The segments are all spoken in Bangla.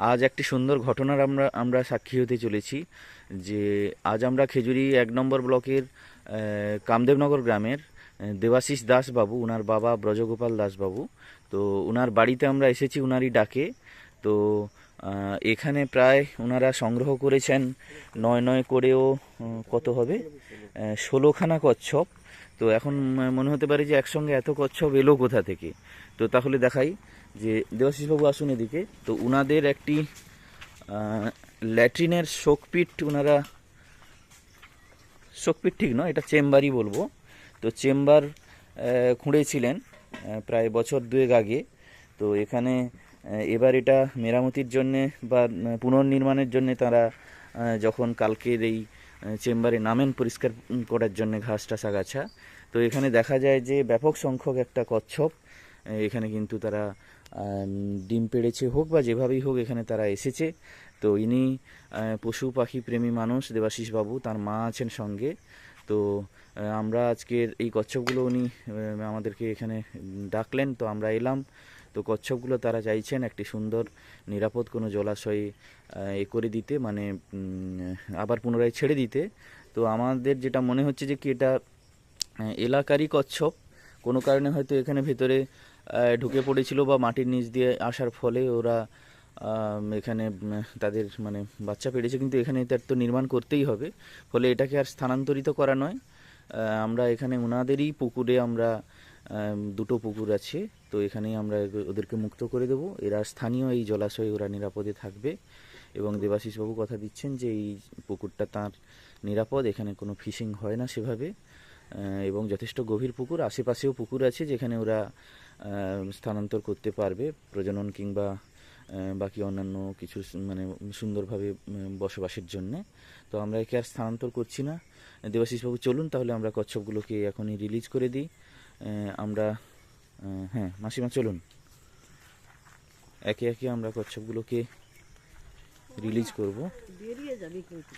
আজ একটি সুন্দর ঘটনার আমরা আমরা সাক্ষী হতে চলেছি। যে আজ আমরা খেজুরি 1 নম্বর ব্লকের কামদেবনগর গ্রামের দেবাশিস দাসবাবু, ওনার বাবা ব্রজগোপাল দাসবাবু, তো ওনার বাড়িতে আমরা এসেছি ওনারই ডাকে। তো এখানে প্রায় ওনারা সংগ্রহ করেছেন নয় নয় করেও কত হবে 16খানা কচ্ছপ। তো এখন মনে হতে পারে যে একসঙ্গে এত কচ্ছপ এলো কোথা থেকে। তো তাহলে দেখাই যে দেবাশিসবাবু আসুন এদিকে। তো উনাদের একটি ল্যাট্রিনের শোকপিট, ওনারা শোকপিট ঠিক নয়, এটা চেম্বারই বলবো। তো চেম্বার খুঁড়েছিলেন প্রায় বছর দুয়েক আগে। তো এখানে এবার এটা মেরামতির জন্যে বা পুনর্নির্মাণের জন্যে তারা যখন কালকের এই চেম্বারে নামেন পরিষ্কার করার জন্য ঘাস টাস আগাছা, তো এখানে দেখা যায় যে ব্যাপক সংখ্যক একটা কচ্ছপ এখানে কিন্তু তারা ডিম পেড়েছে হোক বা যেভাবেই হোক এখানে তারা এসেছে। তো ইনি পশু পাখি প্রেমী মানুষ দেবাশিস বাবু, তার মা আছেন সঙ্গে। তো আমরা আজকের এই কচ্ছপগুলো উনি আমাদেরকে এখানে ডাকলেন, তো আমরা এলাম। তো কচ্ছপগুলো তারা চাইছেন একটি সুন্দর নিরাপদ কোনো জলাশয়ে করে দিতে, মানে আবার পুনরায় ছেড়ে দিতে। তো আমাদের যেটা মনে হচ্ছে যে কি এটা এলাকারই কচ্ছপ, কোনো কারণে হয়তো এখানে ভেতরে ঢুকে পড়েছিল বা মাটির নিচ দিয়ে আসার ফলে ওরা এখানে তাদের মানে বাচ্চা পেড়েছে, কিন্তু এখানে তার তো নির্মাণ করতেই হবে। ফলে এটাকে আর স্থানান্তরিত করা নয়, আমরা এখানে ওনাদেরই পুকুরে, আমরা দুটো পুকুর আছে, তো এখানেই আমরা ওদেরকে মুক্ত করে দেবো। এরা স্থানীয় এই জলাশয়ে ওরা নিরাপদে থাকবে এবং দেবাশিসবাবু কথা দিচ্ছেন যে এই পুকুরটা তার নিরাপদ, এখানে কোনো ফিশিং হয় না সেভাবে, এবং যথেষ্ট গভীর পুকুর। আশেপাশেও পুকুর আছে যেখানে ওরা স্থানান্তর করতে পারবে প্রজনন কিংবা বাকি অন্যান্য কিছু মানে সুন্দরভাবে বসবাসের জন্যে। তো আমরা একে আর স্থানান্তর করছি না। দেবাশিসবাবু চলুন তাহলে আমরা কচ্ছপগুলোকে এখনই রিলিজ করে দিই। আমরা হ্যাঁ মাসিমা চলুন, একে একে আমরা কচ্ছপগুলোকে রিলিজ করব। বেরিয়ে যাবে কিন্তু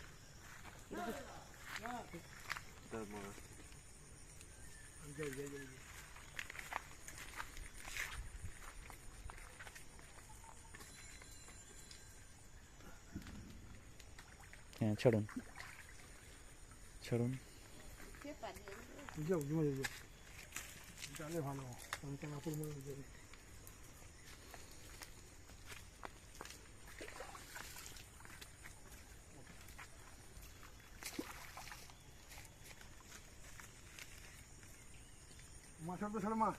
হ্যাঁ ছাড়ুন ছাড়ুন। ভালো মা সব তো মা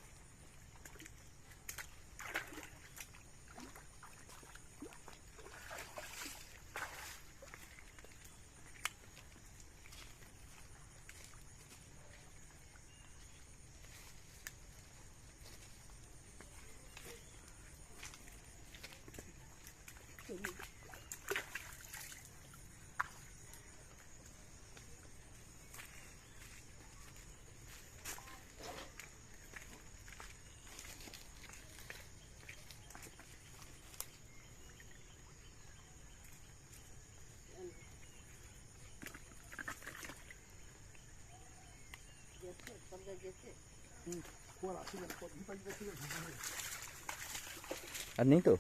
আর নেই তো।